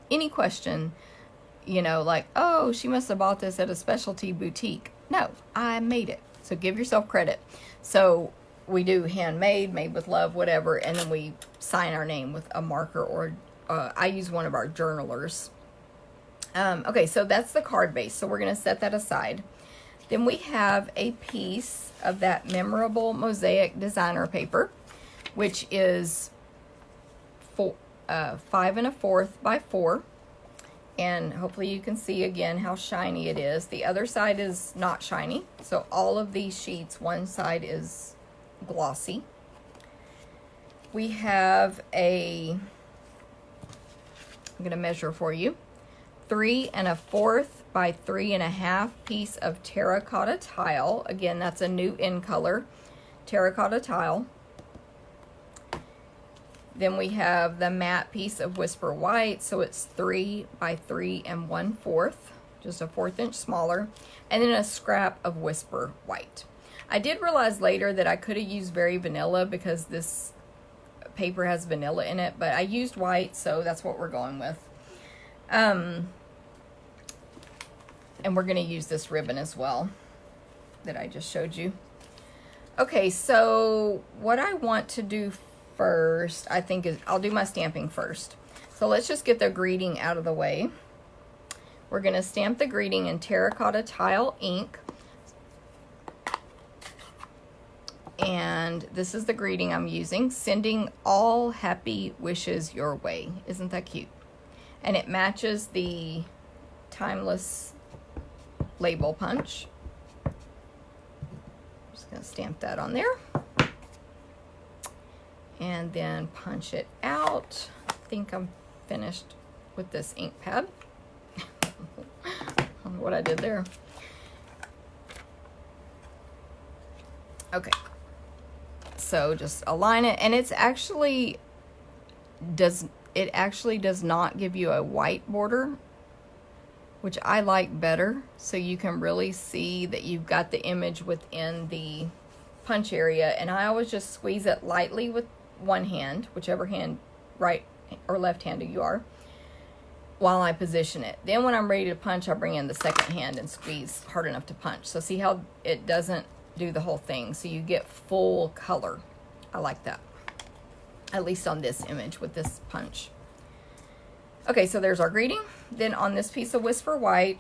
any question, you know, like, oh, she must have bought this at a specialty boutique. No, I made it. So give yourself credit. So we do handmade, made with love, whatever, and then we sign our name with a marker, or I use one of our journalers. Okay, so that's the card base. So we're going to set that aside. Then we have a piece of that Memorable Mosaic designer paper. which is 5 1/4 by 4. And hopefully you can see again how shiny it is. The other side is not shiny. So all of these sheets, one side is glossy. We have I'm going to measure for you, 3 1/4 by 3 1/2 piece of terracotta tile. Again, that's a new in color, terracotta tile. Then we have the matte piece of Whisper White, so it's 3 by 3 1/4, just a 1/4 inch smaller, and then a scrap of Whisper White. I did realize later that I could have used Very Vanilla because this paper has vanilla in it, but I used white, so that's what we're going with. And we're going to use this ribbon as well that I just showed you. Okay, so what I want to do first, I think, is I'll do my stamping first. So let's just get the greeting out of the way. We're going to stamp the greeting in terracotta tile ink. And this is the greeting I'm using. Sending all happy wishes your way. Isn't that cute? And it matches the Timeless label punch. I'm just going to stamp that on there. And then punch it out. I think I'm finished with this ink pad. I don't know what I did there. Okay. So just align it, and it actually does not give you a white border, which I like better, so you can really see that you've got the image within the punch area. And I always just squeeze it lightly with one hand, whichever hand, right or left-handed you are, while I position it. Then when I'm ready to punch, I bring in the second hand and squeeze hard enough to punch. So see how it doesn't do the whole thing, so you get full color. I like that, at least on this image with this punch. Okay, so there's our greeting. Then on this piece of Whisper White,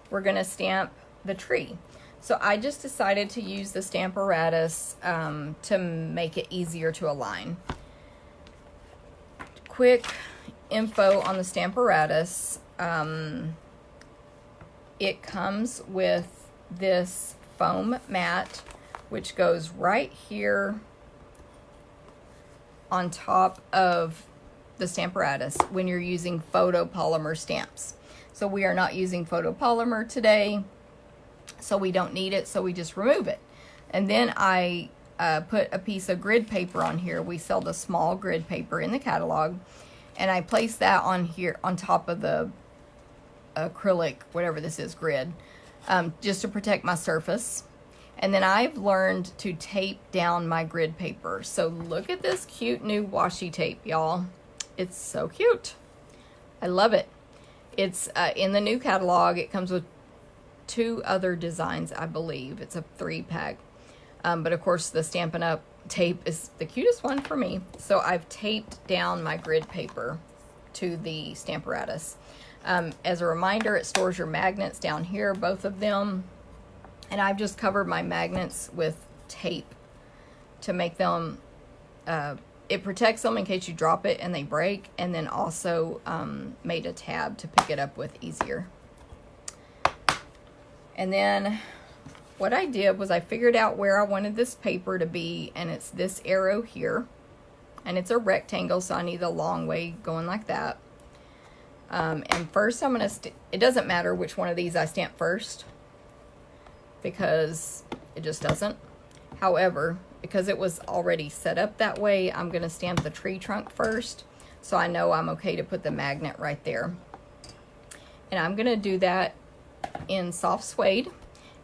we're going to stamp the tree. So I just decided to use the Stamparatus to make it easier to align. Quick info on the Stamparatus. It comes with this foam mat, which goes right here on top of the Stamparatus when you're using photopolymer stamps. So we are not using photopolymer today, so we don't need it, so we just remove it. And then I put a piece of grid paper on here. We sell the small grid paper in the catalog, and I place that on here on top of the acrylic, whatever this is, grid, just to protect my surface. And then I've learned to tape down my grid paper. So look at this cute new washi tape, y'all. It's so cute. I love it. It's in the new catalog. It comes with 2 other designs, I believe. It's a 3-pack. But of course, the Stampin' Up! Tape is the cutest one for me. So I've taped down my grid paper to the Stamparatus. As a reminder, it stores your magnets down here, both of them. And I've just covered my magnets with tape to make them, it protects them in case you drop it and they break. And then also made a tab to pick it up with easier. And then what I did was I figured out where I wanted this paper to be, and it's this arrow here. And it's a rectangle, so I need a long way going like that. And first I'm going to, it doesn't matter which one of these I stamp first, because it just doesn't. However, because it was already set up that way, I'm going to stamp the tree trunk first, so I know I'm okay to put the magnet right there. And I'm going to do that in soft suede.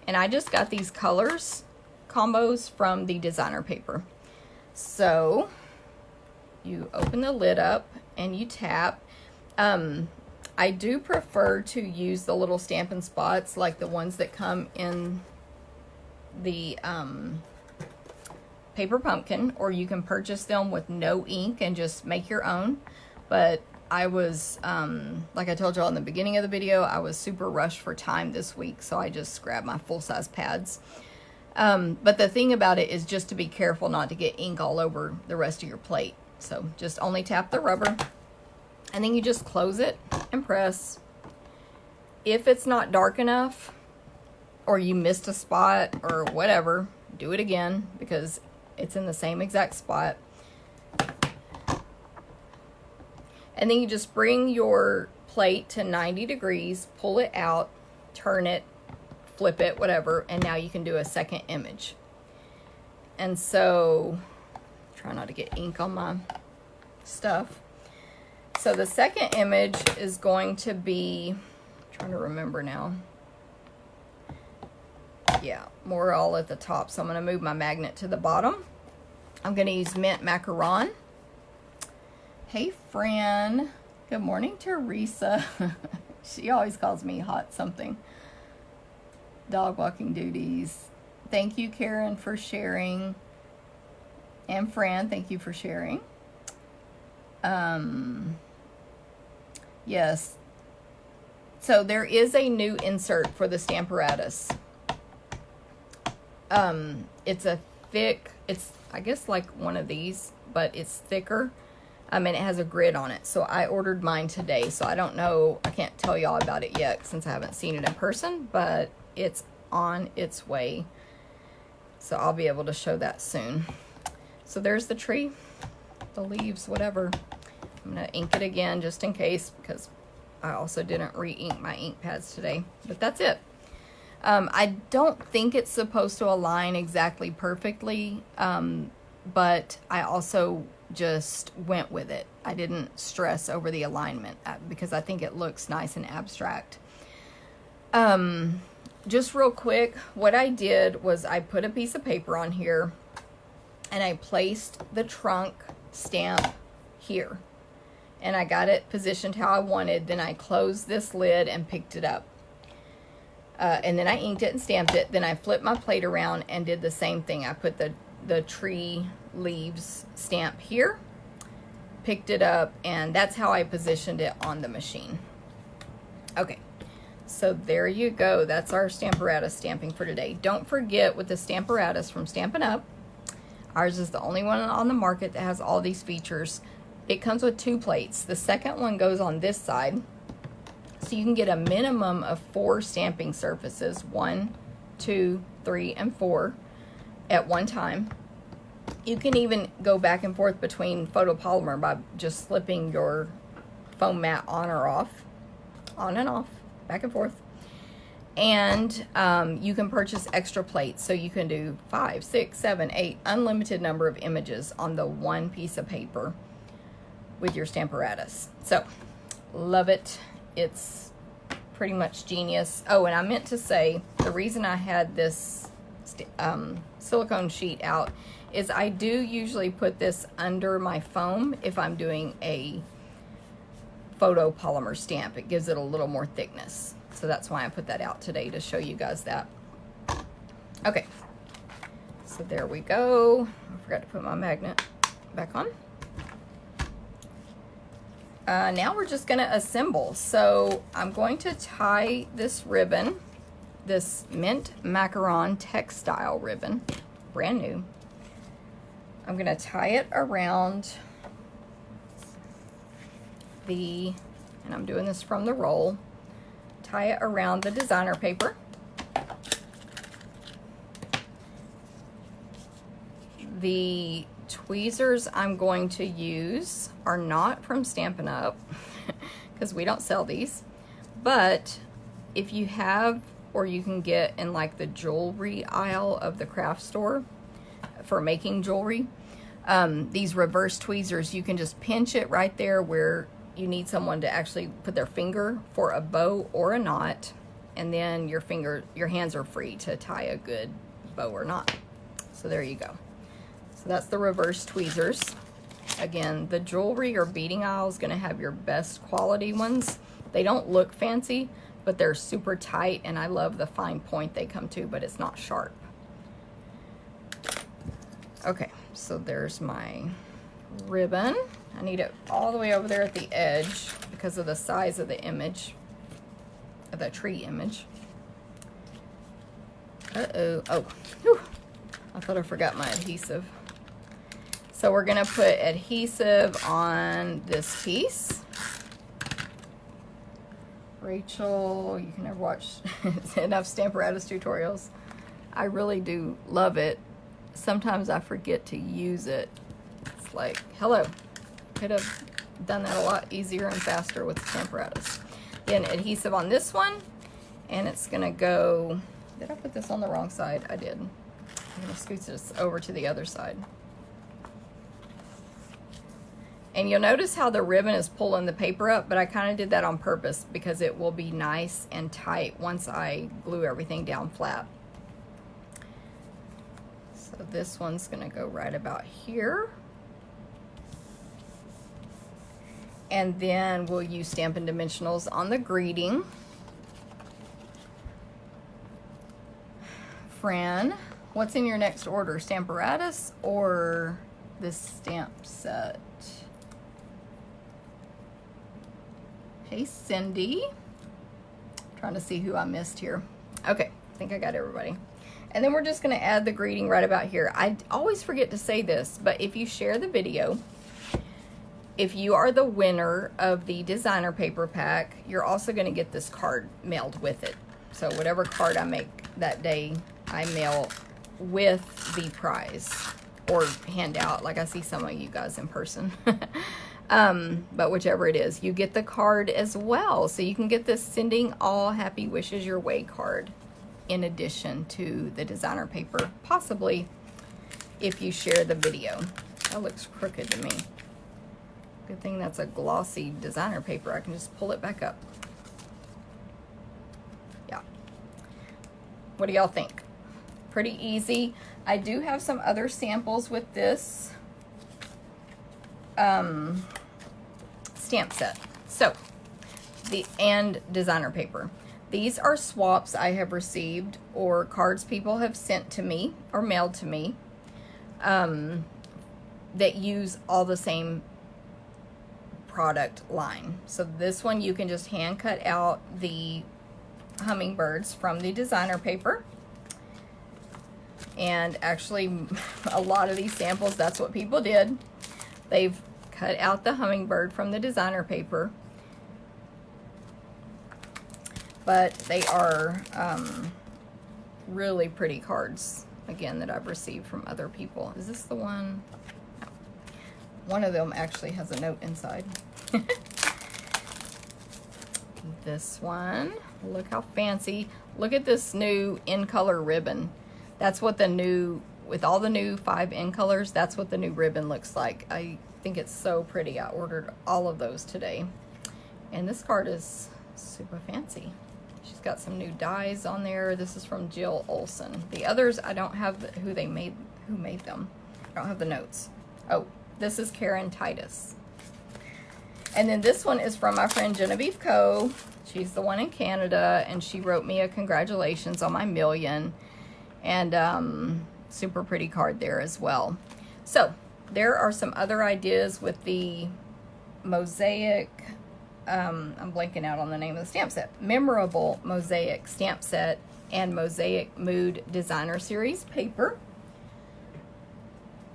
And I just got these colors combos from the designer paper. So you open the lid up and you tap. I do prefer to use the little Stampin' spots like the ones that come in the paper pumpkin, or you can purchase them with no ink and just make your own. But I was, like I told y'all in the beginning of the video, I was super rushed for time this week, so I just grabbed my full-size pads. But the thing about it is just to be careful not to get ink all over the rest of your plate. So just only tap the rubber, and then you just close it and press. If it's not dark enough, or you missed a spot or whatever, do it again because it's in the same exact spot. And then you just bring your plate to 90 degrees, pull it out, turn it, flip it, whatever, and now you can do a second image. And so, try not to get ink on my stuff. So the second image is going to be, I'm trying to remember now. Yeah, more all at the top. So I'm going to move my magnet to the bottom. I'm going to use mint macaron. Hey, Fran. Good morning, Teresa. She always calls me hot something. Dog walking duties. Thank you, Karen, for sharing. And Fran, thank you for sharing. Yes. So there is a new insert for the Stamparatus. It's a thick, it's I guess like one of these, but it's thicker. And it has a grid on it. So I ordered mine today. So I don't know, I can't tell y'all about it yet since I haven't seen it in person, but it's on its way. So I'll be able to show that soon. So there's the tree, the leaves, whatever. I'm going to ink it again just in case because I also didn't re-ink my ink pads today. But that's it. I don't think it's supposed to align exactly perfectly, but I also just went with it. I didn't stress over the alignment because I think it looks nice and abstract. Just real quick, what I did was I put a piece of paper on here and I placed the trunk stamp here. And I got it positioned how I wanted. Then I closed this lid and picked it up. And then I inked it and stamped it. Then I flipped my plate around and did the same thing. I put the tree leaves stamp here, picked it up, and that's how I positioned it on the machine. Okay, so there you go. That's our Stamparatus stamping for today. Don't forget with the Stamparatus from Stampin' Up, ours is the only one on the market that has all these features. It comes with 2 plates. The second one goes on this side, so you can get a minimum of 4 stamping surfaces, 1, 2, 3, and 4 at one time. You can even go back and forth between photopolymer by just slipping your foam mat on or off, on and off, back and forth. And you can purchase extra plates, so you can do 5, 6, 7, 8, unlimited number of images on the one piece of paper with your Stamparatus. So, love it. It's pretty much genius. Oh, and I meant to say, the reason I had this silicone sheet out is I do usually put this under my foam if I'm doing a photopolymer stamp. It gives it a little more thickness. So that's why I put that out today, to show you guys that. Okay, so there we go. I forgot to put my magnet back on. Now we're just gonna assemble. So I'm going to tie this ribbon, this mint macaron textile ribbon, brand new. I'm gonna tie it around and I'm doing this from the roll, tie it around the designer paper. The tweezers I'm going to use are not from Stampin' Up because we don't sell these, but if you have, or you can get in like the jewelry aisle of the craft store for making jewelry, these reverse tweezers, you can just pinch it right there where you need someone to actually put their finger for a bow or a knot, and then your hands are free to tie a good bow or knot. So there you go. So that's the reverse tweezers. Again, the jewelry or beading aisle is going to have your best quality ones. They don't look fancy, but they're super tight, and I love the fine point they come to, but it's not sharp. Okay, so there's my ribbon. I need it all the way over there at the edge because of the size of the image, of the tree image. Uh-oh. Oh, whew. I thought I forgot my adhesive. So we're going to put adhesive on this piece. Rachel, you can never watch enough Stamparatus tutorials. I really do love it. Sometimes I forget to use it. It's like, hello. Could have done that a lot easier and faster with Stamparatus. Then adhesive on this one. And it's going to go... Did I put this on the wrong side? I did. I'm going to scoot this over to the other side. And you'll notice how the ribbon is pulling the paper up, but I kind of did that on purpose because it will be nice and tight once I glue everything down flat. So this one's going to go right about here. And then we'll use Stampin' Dimensionals on the greeting. Fran, what's in your next order? Stamparatus or this stamp set? Hey, Cindy. Trying to see who I missed here. Okay, I think I got everybody. And then we're just going to add the greeting right about here. I always forget to say this, but if you share the video, if you are the winner of the designer paper pack, you're also going to get this card mailed with it. So whatever card I make that day, I mail with the prize or hand out, like I see some of you guys in person. But whichever it is, you get the card as well. So you can get this Sending All Happy Wishes Your Way card in addition to the designer paper, possibly if you share the video. That looks crooked to me. Good thing that's a glossy designer paper. I can just pull it back up. Yeah. What do y'all think? Pretty easy. I do have some other samples with this stamp set. So, and designer paper. These are swaps I have received or cards people have sent to me or mailed to me that use all the same product line. So this one you can just hand cut out the hummingbirds from the designer paper. And actually a lot of these samples, that's what people did. They've cut out the hummingbird from the designer paper. But they are really pretty cards, again, that I've received from other people. Is this the one? No. One of them actually has a note inside. This one, look how fancy. Look at this new in color ribbon. That's what the new, with all the new 5 in colors, that's what the new ribbon looks like. I think it's so pretty. I ordered all of those today. And this card is super fancy. She's got some new dies on there. This is from Jill Olson. The others, I don't have who made them. I don't have the notes. Oh, this is Karen Titus. And then this one is from my friend Genevieve Coe. She's the one in Canada, and she wrote me a congratulations on my million. And super pretty card there as well. So there are some other ideas with the Mosaic, I'm blanking out on the name of the stamp set, Memorable Mosaic stamp set and Mosaic Mood Designer Series paper.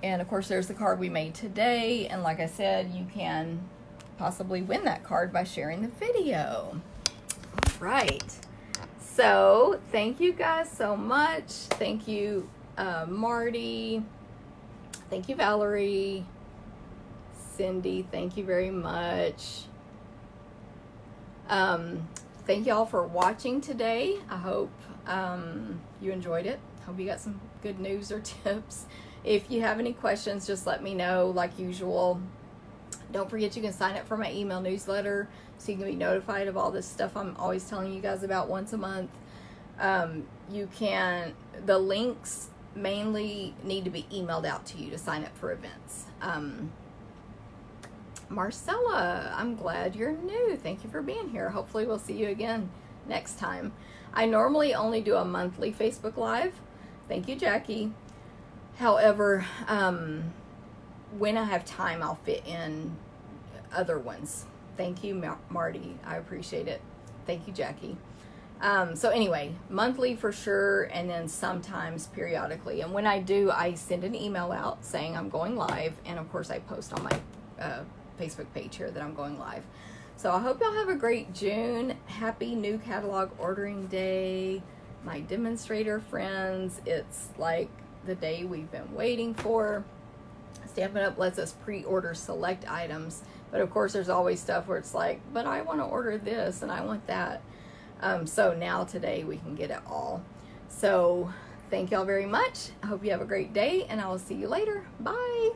And of course there's the card we made today, and like I said, you can possibly win that card by sharing the video. All right. So, thank you guys so much. Thank you, Marty. Thank you, Valerie. Cindy, thank you very much. Thank y'all for watching today. I hope you enjoyed it. Hope you got some good news or tips. If you have any questions, just let me know like usual. Don't forget you can sign up for my email newsletter so you can be notified of all this stuff I'm always telling you guys about once a month. The links mainly need to be emailed out to you to sign up for events. Marcella, I'm glad you're new. Thank you for being here. Hopefully we'll see you again next time. I normally only do a monthly Facebook Live. Thank you, Jackie. However, when I have time, I'll fit in other ones. Thank you, Marty. I appreciate it. Thank you, Jackie. So anyway, monthly for sure, and then sometimes periodically. And when I do, I send an email out saying I'm going live, and of course I post on my Facebook page here that I'm going live. So I hope y'all have a great June. Happy new catalog ordering day, my demonstrator friends. It's like the day we've been waiting for. Stampin' Up! Lets us pre-order select items, but of course there's always stuff where it's like, but I want to order this and I want that. So now today we can get it all. So thank y'all very much. I hope you have a great day, and I will see you later. Bye.